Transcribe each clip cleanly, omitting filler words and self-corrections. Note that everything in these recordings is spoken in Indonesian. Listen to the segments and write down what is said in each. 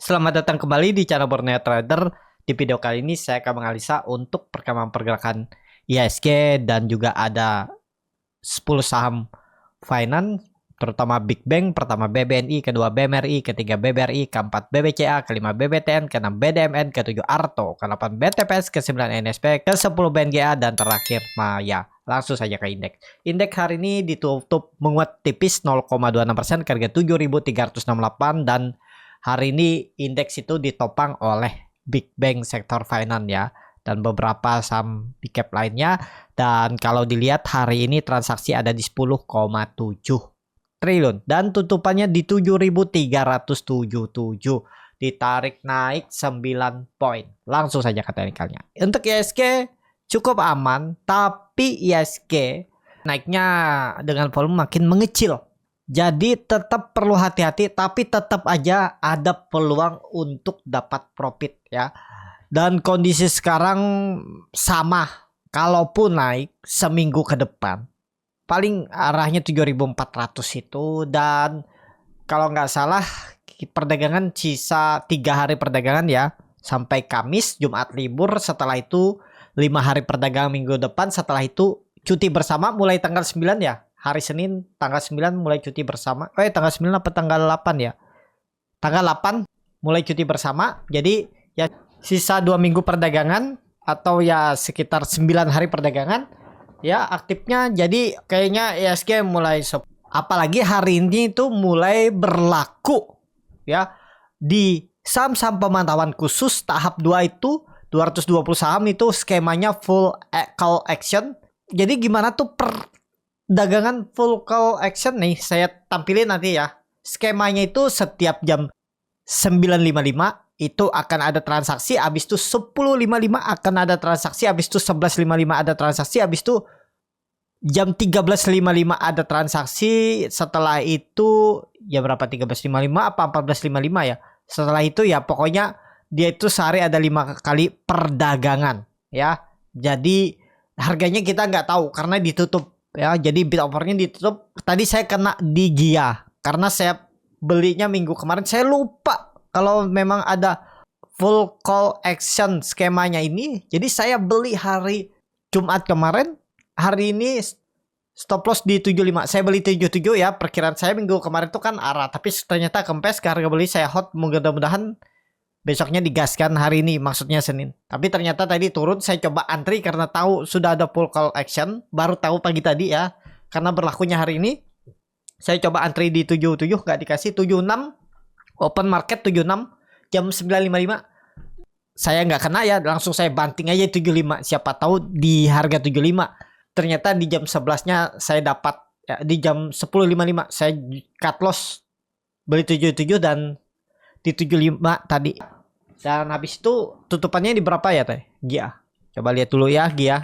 Selamat datang kembali di channel Borneo Trader. Di video kali ini saya akan menganalisa untuk perkembangan pergerakan IHSG dan juga ada 10 saham finance, terutama Big Bank, pertama BBNI, kedua BMRI, ketiga BBRI, keempat BBCA, kelima BBTN, keenam BDMN, ketujuh Arto, ke-8 BTPS, ke-9 NSP, ke-10 BNGA, dan terakhir Maya. Langsung saja ke indeks. Indeks hari ini ditutup menguat tipis 0,26% ke harga 7.368 dan hari ini indeks itu ditopang oleh Big Bank sektor finance ya dan beberapa saham big cap lainnya. Dan kalau dilihat hari ini transaksi ada di 10,7 triliun dan tutupannya di 7.377, ditarik naik 9 poin. Langsung saja ke teknikalnya. Untuk IHSG cukup aman, tapi IHSG naiknya dengan volume makin mengecil. Jadi tetap perlu hati-hati, tapi tetap aja ada peluang untuk dapat profit ya. Dan kondisi sekarang sama, kalaupun naik seminggu ke depan paling arahnya 7.400 itu. Dan kalau nggak salah perdagangan sisa 3 hari perdagangan ya, sampai Kamis, Jumat libur, setelah itu 5 hari perdagangan minggu depan, setelah itu cuti bersama mulai tanggal 9 ya. Hari Senin tanggal 9 mulai cuti bersama. Tanggal 9 apa tanggal 8 ya? Tanggal 8 mulai cuti bersama. Jadi ya sisa 2 minggu perdagangan atau ya sekitar 9 hari perdagangan ya aktifnya. Jadi kayaknya IHSG mulai apalagi hari ini itu mulai berlaku ya di saham-saham pemantauan khusus tahap 2 itu 220 saham itu skemanya full call action. Jadi gimana tuh perdagangan full call action nih, saya tampilin nanti ya. Skemanya itu setiap jam 9.55 itu akan ada transaksi, habis itu 10.55 akan ada transaksi, habis itu 11.55 ada transaksi, habis itu jam 13.55 ada transaksi, setelah itu ya berapa, 13.55 apa 14.55 ya. Setelah itu ya pokoknya dia itu sehari ada 5 kali perdagangan ya. Jadi harganya kita nggak tahu karena ditutup ya. Jadi bid offernya ditutup. Tadi saya kena di GIA karena saya belinya minggu kemarin. Saya lupa kalau memang ada full call action skemanya ini. Jadi saya beli hari Jumat kemarin. Hari ini stop loss di 75. Saya beli 77 ya. Perkiraan saya minggu kemarin itu kan arah, tapi ternyata kempes ke harga beli saya hot. Mudah-mudahan besoknya digaskan hari ini, maksudnya Senin. Tapi ternyata tadi turun, saya coba antri karena tahu sudah ada full call action. Baru tahu pagi tadi ya, karena berlakunya hari ini. Saya coba antri di 77, nggak dikasih. 76, open market 76, jam 9.55. Saya nggak kena ya, langsung saya banting aja 75. Siapa tahu di harga 75. Ternyata di jam 11-nya saya dapat, ya, di jam 10.55. Saya cut loss, beli 77 dan di 75 tadi. Dan habis itu tutupannya di berapa ya teh? GIA. Coba lihat dulu ya GIA.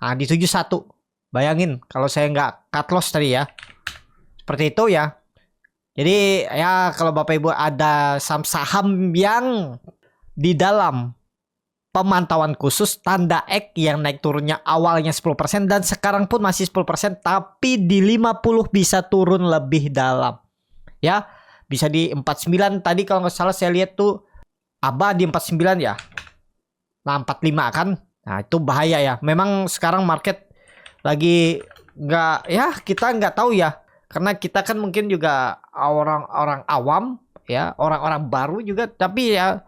Nah di 71. Bayangin kalau saya nggak cut loss tadi ya. Seperti itu ya. Jadi ya kalau Bapak Ibu ada saham yang di dalam pemantauan khusus tanda X yang naik turunnya awalnya 10% dan sekarang pun masih 10%, tapi di 50 bisa turun lebih dalam. Ya. Bisa di 49 tadi kalau nggak salah saya lihat tuh ABA di 49 ya. Nah 45 kan. Nah itu bahaya ya. Memang sekarang market lagi nggak ya, kita nggak tahu ya. Karena kita kan mungkin juga orang-orang awam ya, orang-orang baru juga. Tapi ya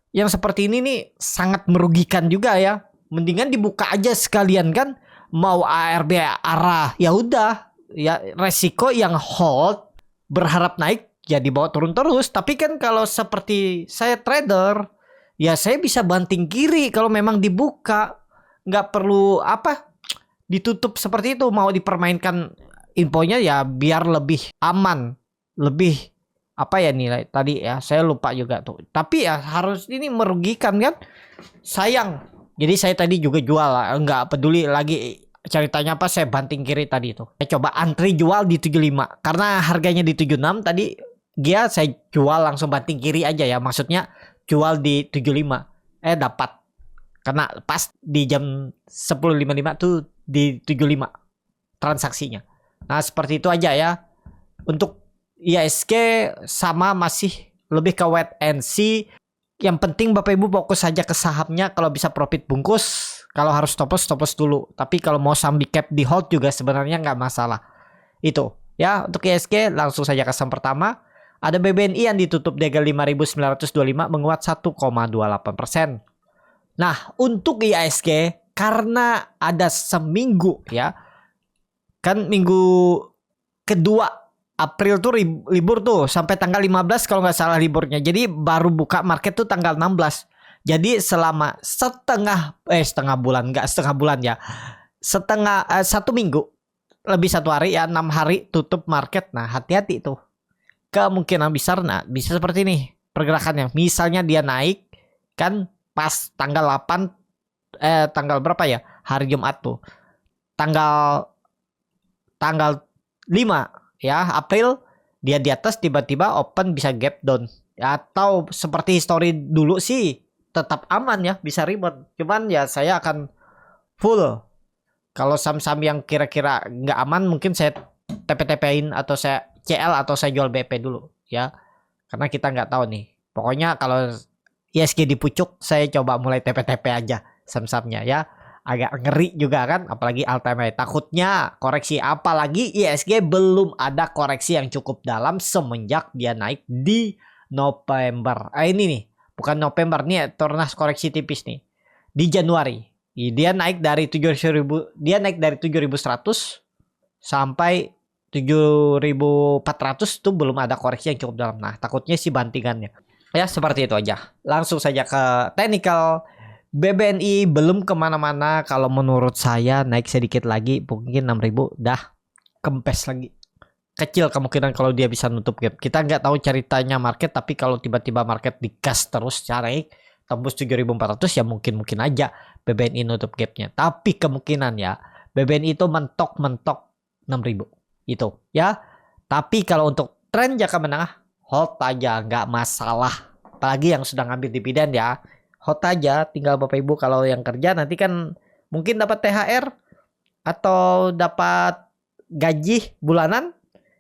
yang seperti ini nih sangat merugikan juga ya. Mendingan dibuka aja sekalian kan. Mau ARB arah ya udah ya, resiko yang hold berharap naik ya dibawa turun terus. Tapi kan kalau seperti saya trader ya saya bisa banting kiri kalau memang dibuka, nggak perlu ditutup seperti itu. Mau dipermainkan infonya ya biar lebih aman, lebih nilai tadi ya saya lupa juga tuh. Tapi ya harus ini merugikan kan, sayang. Jadi saya tadi juga jual, nggak peduli lagi ceritanya apa, saya banting kiri tadi itu. Saya coba antri jual di 75 karena harganya di 76 tadi. Dia saya jual langsung banting kiri aja ya, maksudnya jual di 75 dapat karena pas di jam 10.55 tuh di 75 transaksinya. Nah seperti itu aja ya. Untuk IHSG sama masih lebih ke wait and see. Yang penting Bapak Ibu fokus saja ke sahamnya. Kalau bisa profit bungkus, kalau harus stop loss dulu. Tapi kalau mau sambil cap di hold juga sebenarnya nggak masalah. Itu ya untuk ISG. Langsung saja ke saham pertama. Ada BBNI yang ditutup di harga 5.925 menguat 1,28%. Nah, untuk ISG karena ada seminggu ya. Kan minggu kedua April tuh libur tuh sampai tanggal 15 kalau nggak salah liburnya. Jadi baru buka market tuh tanggal 16. Jadi selama setengah bulan, nggak setengah bulan ya. Satu minggu, lebih 1 hari ya, 6 hari tutup market. Nah, hati-hati tuh. Kemungkinan besar bisa seperti ini pergerakannya. Misalnya dia naik kan pas tanggal 8 tanggal berapa ya? Hari Jumat tuh. Tanggal 5 ya, April dia di atas tiba-tiba open bisa gap down. Atau seperti history dulu sih tetap aman ya, bisa rebound. Cuman ya saya akan full. Kalau saham-saham yang kira-kira nggak aman mungkin saya TP-TP-in atau saya CL atau saya jual BP dulu ya. Karena kita nggak tahu nih. Pokoknya kalau ISG di pucuk saya coba mulai TP-TP aja saham-sahamnya ya. Agak ngeri juga kan, apalagi all time high. Takutnya koreksi, apalagi ISG belum ada koreksi yang cukup dalam semenjak dia naik di November. Ini nih, bukan November nih, Tornas koreksi tipis nih. Di Januari. Dia naik dari 7.000, dia naik dari 7.100 sampai 7.400 tuh belum ada koreksi yang cukup dalam. Nah, takutnya sih bantingannya. Ya, seperti itu aja. Langsung saja ke technical. BBNI belum kemana-mana. Kalau menurut saya naik sedikit lagi, mungkin 6.000 dah kempes lagi. Kecil kemungkinan kalau dia bisa nutup gap. Kita nggak tahu ceritanya market, tapi kalau tiba-tiba market digas terus naik tembus 7.400 ya mungkin aja BBNI nutup gapnya. Tapi kemungkinan ya BBNI itu mentok 6.000 itu ya. Tapi kalau untuk tren jangka menengah hold aja, nggak masalah. Apalagi yang sudah ngambil dividen ya, hold aja. Tinggal Bapak Ibu kalau yang kerja nanti kan mungkin dapat THR atau dapat gaji bulanan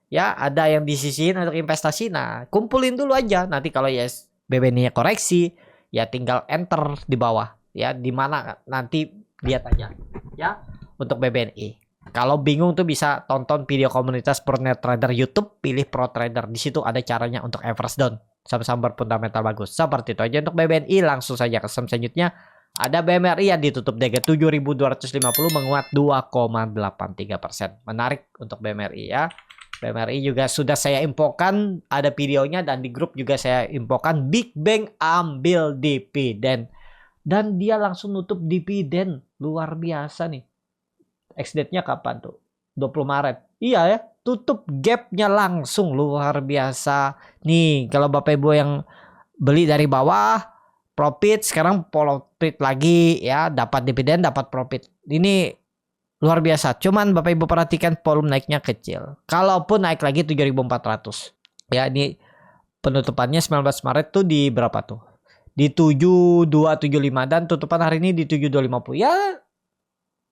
ya, ada yang disisihin untuk investasi. Nah, kumpulin dulu aja. Nanti kalau yes BBNI koreksi ya tinggal enter di bawah ya, di mana nanti lihat aja ya untuk BBNI. Kalau bingung tuh bisa tonton video komunitas Pronet Trader YouTube, pilih Pro Trader. Di situ ada caranya untuk average down. Saham-saham berfundamental bagus. Seperti itu aja untuk BBNI. Langsung saja ke saham selanjutnya. Ada BMRI yang ditutup di 7.250 menguat 2,83%. Menarik untuk BMRI ya. BMRI juga sudah saya infokan, ada videonya, dan di grup juga saya infokan. Big Bang ambil dividen dan dia langsung nutup dividen. Luar biasa nih. Ex-date-nya kapan tuh? 20 Maret. Iya ya, tutup gapnya langsung, luar biasa. Nih, kalau Bapak Ibu yang beli dari bawah, profit, sekarang profit lagi ya, dapat dividen, dapat profit. Ini luar biasa. Cuman Bapak Ibu perhatikan volume naiknya kecil. Kalaupun naik lagi 7.400. Ya, ini penutupannya 19 Maret tuh di berapa tuh? Di 7275 dan tutupan hari ini di 7250. Ya,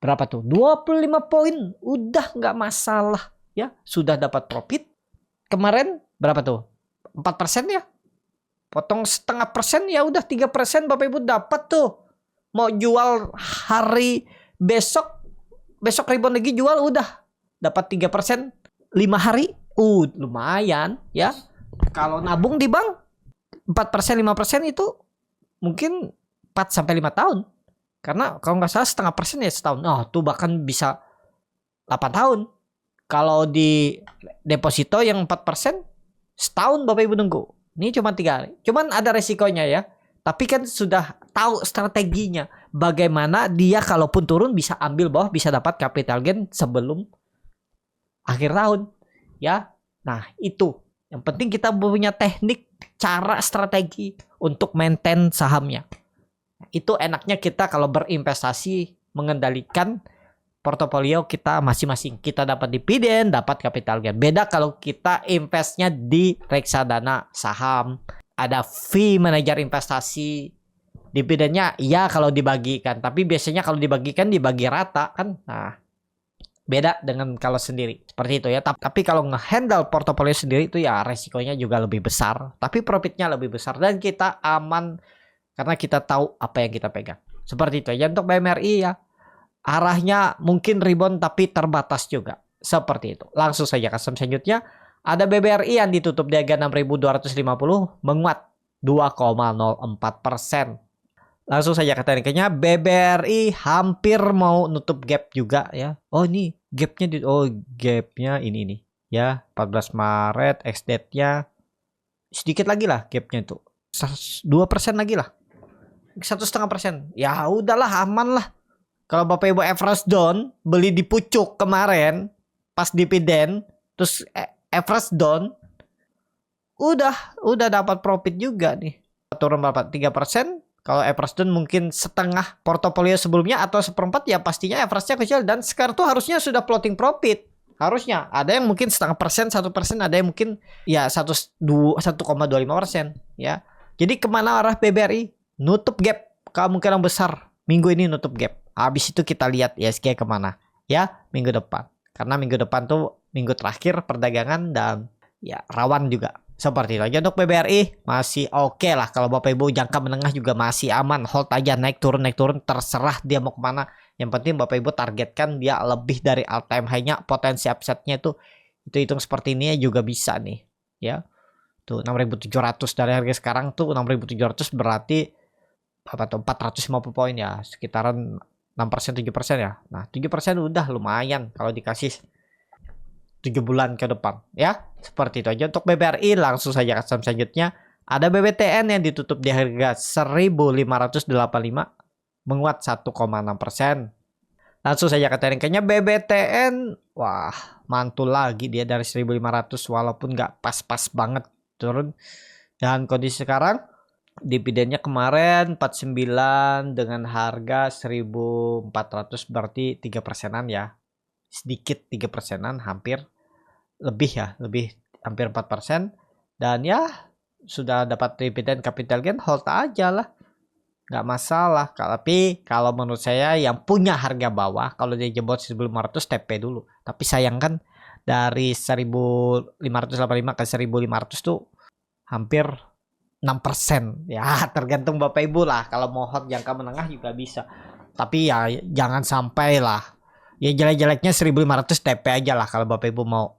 berapa tuh? 25 poin. Udah nggak masalah ya. Sudah dapat profit. Kemarin berapa tuh? 4% ya. Potong setengah persen ya udah 3% Bapak Ibu dapat tuh. Mau jual hari besok rebound lagi jual udah dapat 3% 5 hari. Lumayan ya. Kalau nabung di bank 4% 5% itu mungkin 4 sampai 5 tahun. Karena kalau nggak salah setengah persen ya setahun. Oh, tuh bahkan bisa 8 tahun. Kalau di deposito yang 4% setahun Bapak Ibu nunggu. Ini cuma 3 hari. Cuman ada resikonya ya. Tapi kan sudah tahu strateginya. Bagaimana dia kalaupun turun bisa ambil bawah, bisa dapat capital gain sebelum akhir tahun. Ya. Nah, itu. Yang penting kita punya teknik, cara, strategi untuk maintain sahamnya. Itu enaknya kita kalau berinvestasi mengendalikan portofolio kita masing-masing. Kita dapat dividen, dapat capital gain. Beda kalau kita investnya di reksadana saham. Ada fee manajer investasi. Dividennya ya kalau dibagikan. Tapi biasanya kalau dibagikan dibagi rata kan. Nah, Beda dengan kalau sendiri. Seperti itu ya. Tapi kalau ngehandle portofolio sendiri itu ya resikonya juga lebih besar. Tapi profitnya lebih besar. Dan kita aman karena kita tahu apa yang kita pegang. Seperti itu ya. Untuk BMRI ya. Arahnya mungkin rebound tapi terbatas juga. Seperti itu. Langsung saja custom selanjutnya. Ada BBRI yang ditutup di harga 6.250 menguat 2,04%. Langsung saja ke tekniknya, BBRI hampir mau nutup gap juga ya. Oh ini gapnya gapnya ini nih ya, 14 Maret ex date-nya sedikit lagi lah gapnya itu 2% lagi lah, 1,5%. Ya udahlah, aman lah. Kalau Bapak Ibu average down beli di pucuk kemarin pas dividen terus average down udah dapat profit juga nih. Turun berapa? 3%. Kalau average down mungkin setengah portofolio sebelumnya atau seperempat, ya pastinya average-nya kecil. Dan sekarang tuh harusnya sudah floating profit. Harusnya. Ada yang mungkin 0,5%, 1%, ada yang mungkin ya 1,25%. Ya. Jadi kemana arah BBRI? Nutup gap. Kemungkinan besar minggu ini nutup gap. Habis itu kita lihat ISG kemana. Ya, minggu depan. Karena minggu depan tuh minggu terakhir perdagangan dan ya rawan juga. Seperti itu aja untuk BBRI, masih oke lah. Kalau Bapak Ibu jangka menengah juga masih aman. Hold aja, naik turun terserah dia mau kemana. Yang penting Bapak Ibu targetkan dia lebih dari all time high-nya. Potensi upside-nya itu hitung seperti ini juga bisa nih ya. Tuh 6.700 dari harga sekarang tuh 6.700 berarti apa tuh 450 poin ya, sekitaran 6% 7% ya. Nah 7% udah lumayan kalau dikasih 7 bulan ke depan ya. Seperti itu aja untuk BBRI. Langsung saja ke saham selanjutnya. Ada BBTN yang ditutup di harga 1.585 menguat 1,6%. Langsung saja ke tekniknya BBTN. Wah, mantul lagi dia dari 1.500 walaupun nggak pas-pas banget turun. Dan kondisi sekarang dividennya kemarin 49 dengan harga 1.400 berarti 3%-an ya. Sedikit 3%-an, hampir lebih ya, lebih hampir 4%. Dan ya sudah dapat dividen capital gain, hold aja lah, nggak masalah. Tapi kalau menurut saya yang punya harga bawah, kalau dia jebol 1.500 TP dulu. Tapi sayang kan dari 1.585 ke 1.500 tuh hampir 6%. Ya tergantung Bapak Ibu lah, kalau mau hold jangka menengah juga bisa. Tapi ya jangan sampai lah. Ya jelek-jeleknya 1.500 TP aja lah kalau Bapak Ibu mau.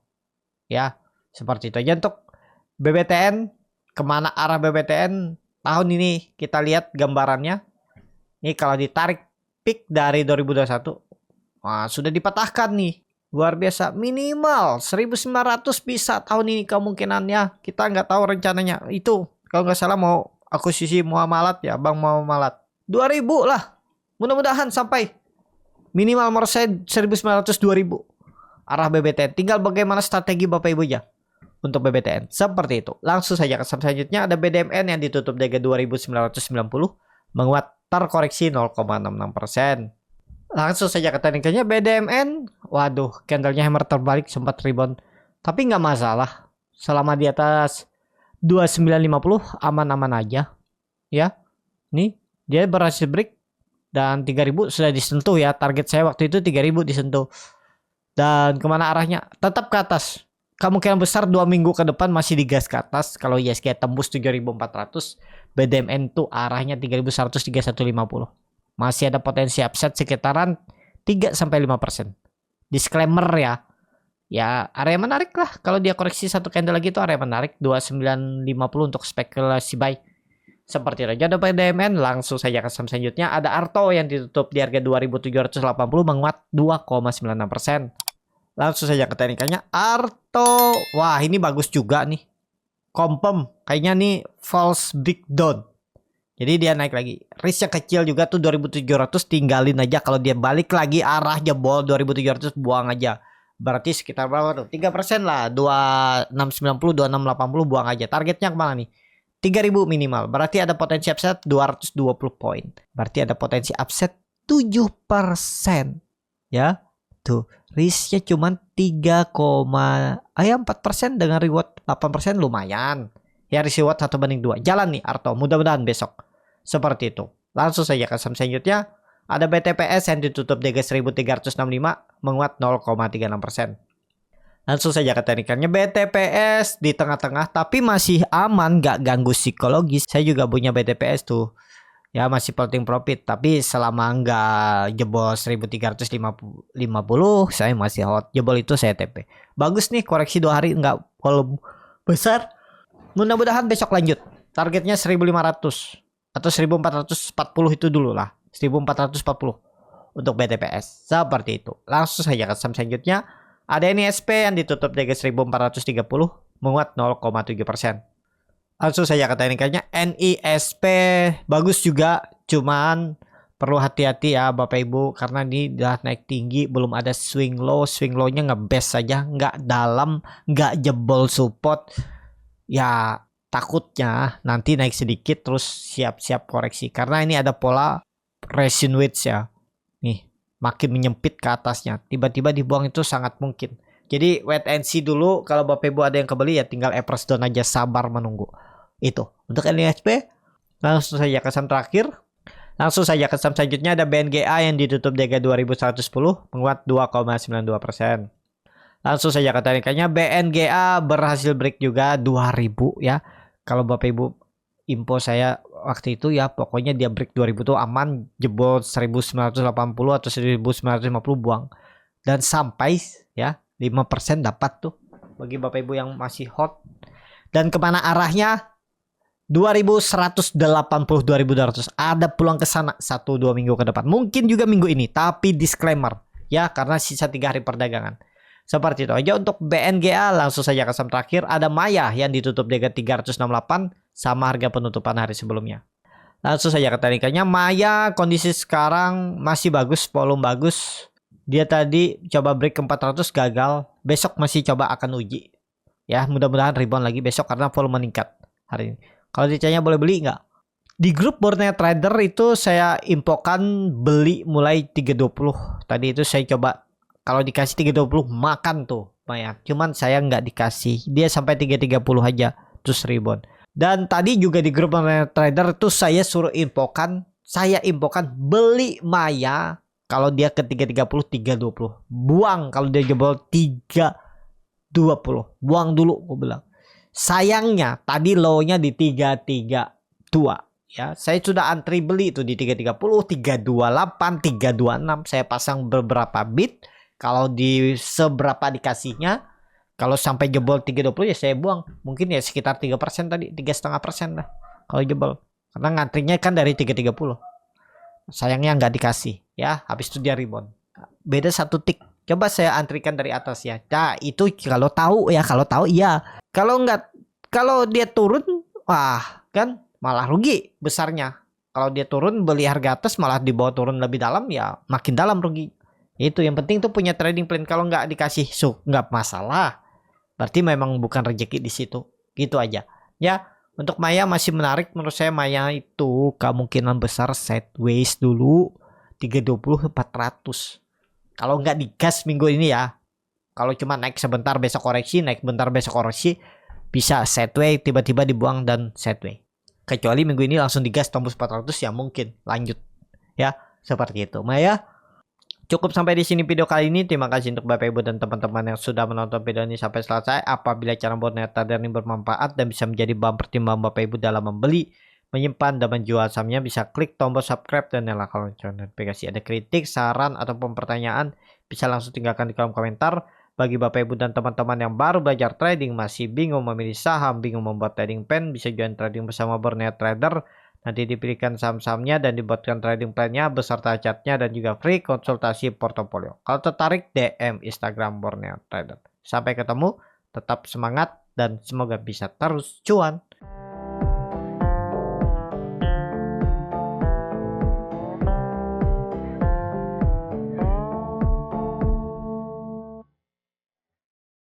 Ya, seperti itu aja untuk BBTN. Kemana arah BBTN tahun ini? Kita lihat gambarannya. Ini kalau ditarik peak dari 2021. Wah, sudah dipatahkan nih. Luar biasa. Minimal 1.900 bisa tahun ini kemungkinannya. Kita nggak tahu rencananya. Itu kalau nggak salah mau akuisisi Muamalat ya. Bang Muamalat. 2.000 lah. Mudah-mudahan sampai. Minimal menurut saya 1.900 2.000 arah BBTN. Tinggal bagaimana strategi Bapak Ibu ya untuk BBTN. Seperti itu. Langsung saja ke saham selanjutnya. Ada BDMN yang ditutup di harga 2.990 menguat terkoreksi 0,66%. Langsung saja ke tekniknya BDMN. Waduh, candlenya hammer terbalik, sempat rebound. Tapi nggak masalah. Selama di atas 2950 aman-aman aja. Ya. Nih, dia berhasil break. Dan 3.000 sudah disentuh ya. Target saya waktu itu 3.000 disentuh. Dan kemana arahnya? Tetap ke atas. Kemungkinan besar 2 minggu ke depan masih digas ke atas. Kalau ISG tembus 7.400, BDMN tuh arahnya 3.100 3.150. Masih ada potensi upside sekitaran 3-5%. Disclaimer ya. Ya area menarik lah. Kalau dia koreksi satu candle lagi itu area menarik. 2950 untuk spekulasi buy. Seperti itu aja ada BDMN. Langsung saja ke saham selanjutnya. Ada Arto yang ditutup di harga 2.780 menguat 2,96%. Langsung saja ke teknikanya Arto. Wah ini bagus juga nih. Confirm. Kayaknya nih false breakdown. Jadi dia naik lagi. Risknya kecil juga tuh 2.700, tinggalin aja. Kalau dia balik lagi arah jebol 2.700 buang aja. Berarti sekitar berapa tuh? 3% lah. 2690, 2680 buang aja. Targetnya kemana nih? 3.000 minimal. Berarti ada potensi upset 220 poin. Berarti ada potensi upset 7%. Ya. Tuh, risknya cuma 4% dengan reward 8% lumayan. Ya risk reward 1/2. Jalan nih Arto. Mudah-mudahan besok. Seperti itu. Langsung saja ke saham selanjutnya. Ada BTPS yang ditutup di 1365 menguat 0,36%. Langsung saja ke teknikalnya. BTPS di tengah-tengah tapi masih aman, nggak ganggu psikologis. Saya juga punya BTPS tuh. Ya masih floating profit, tapi selama nggak jebol 1350, saya masih hot. Jebol itu saya TP. Bagus nih, koreksi 2 hari nggak volume besar. Mudah-mudahan besok lanjut. Targetnya 1500 atau 1440 itu dulu lah. 1440 untuk BTPS. Seperti itu. Langsung saja ke saham selanjutnya. Ada NISP yang ditutup di 1430 menguat 0,7%. Langsung saja ke teknikalnya. NISP bagus juga, cuman perlu hati-hati ya Bapak Ibu, karena ini udah naik tinggi, belum ada swing low. Swing low-nya ngebest saja, nggak dalam, nggak jebol support. Ya takutnya nanti naik sedikit terus siap-siap koreksi, karena ini ada pola resin wedge ya. Nih, makin menyempit ke atasnya, tiba-tiba dibuang itu sangat mungkin. Jadi wait and see dulu. Kalau Bapak Ibu ada yang kebeli ya tinggal average down aja, sabar menunggu. Itu untuk NISP. Langsung saja ke saham terakhir. Langsung saja ke saham selanjutnya. Ada BNGA yang ditutup di 2110 menguat 2,92%. Langsung saja ke teknikalnya. BNGA berhasil break juga 2000 ya. Kalau Bapak Ibu info saya waktu itu ya, pokoknya dia break 2000 tuh aman, jebol 1980 atau 1950 buang. Dan sampai ya 5% dapat tuh bagi Bapak Ibu yang masih hot. Dan kemana arahnya? 2180, 2200. Ada peluang ke sana 1-2 minggu ke depan. Mungkin juga minggu ini, tapi disclaimer ya, karena sisa 3 hari perdagangan. Seperti itu aja untuk BNGA. Langsung saja ke saham terakhir. Ada Maya yang ditutup di 368 sama harga penutupan hari sebelumnya. Langsung saja ke teknikalnya. Maya kondisi sekarang masih bagus, volume bagus. Dia tadi coba break ke 400 gagal. Besok masih coba akan uji. Ya, mudah-mudahan rebound lagi besok karena volume meningkat hari ini. Kalau ditanya boleh beli nggak? Di grup Borneo Trader itu saya infokan beli mulai 320. Tadi itu saya coba, kalau dikasih 320 makan tuh Maya. Cuman saya nggak dikasih. Dia sampai 330 aja terus rebound. Dan tadi juga di grup Borneo Trader itu saya suruh infokan. Saya infokan beli Maya kalau dia ke 330, 320. Buang kalau dia jebol 320. Buang dulu gue bilang. Sayangnya tadi low-nya di 332 ya. Saya sudah antri beli itu di 330, 328, 326. Saya pasang beberapa bit. Kalau di seberapa dikasihnya, kalau sampai jebol 320 ya saya buang. Mungkin ya sekitar 3% tadi, 3,5% lah kalau jebol. Karena ngantrinya kan dari 330. Sayangnya nggak dikasih ya. Habis itu dia rebound. Beda 1 tick. Coba saya antrikan dari atas ya. Nah, itu kalau tahu ya, kalau tahu iya. Kalau enggak, kalau dia turun, wah, kan malah rugi besarnya. Kalau dia turun beli harga atas malah dibawa turun lebih dalam ya, makin dalam rugi. Itu yang penting tuh punya trading plan. Kalau nggak dikasih nggak masalah. Berarti memang bukan rezeki di situ. Gitu aja. Ya, untuk Maya masih menarik menurut saya. Maya itu kemungkinan besar sideways dulu 320 400. Kalau nggak digas minggu ini ya, kalau cuma naik sebentar besok koreksi, naik bentar besok koreksi, bisa sideways tiba-tiba dibuang dan sideways. Kecuali minggu ini langsung digas tembus 400 ya mungkin lanjut. Ya, seperti itu. Maya, cukup sampai di sini video kali ini. Terima kasih untuk Bapak Ibu dan teman-teman yang sudah menonton video ini sampai selesai. Apabila cara Borneo Trader ini bermanfaat dan bisa menjadi bahan pertimbangan Bapak Ibu dalam membeli, menyimpan dan menjual sahamnya, bisa klik tombol subscribe dan nyalakan lonceng notifikasi. Ada kritik, saran ataupun pertanyaan bisa langsung tinggalkan di kolom komentar. Bagi Bapak Ibu dan teman-teman yang baru belajar trading, masih bingung memilih saham, bingung membuat trading plan, bisa join trading bersama Borneo Trader. Nanti dipilihkan saham-sahamnya dan dibuatkan trading plan-nya beserta chartnya dan juga free konsultasi portofolio. Kalau tertarik, DM Instagram Borneo Trader. Sampai ketemu, tetap semangat dan semoga bisa terus cuan.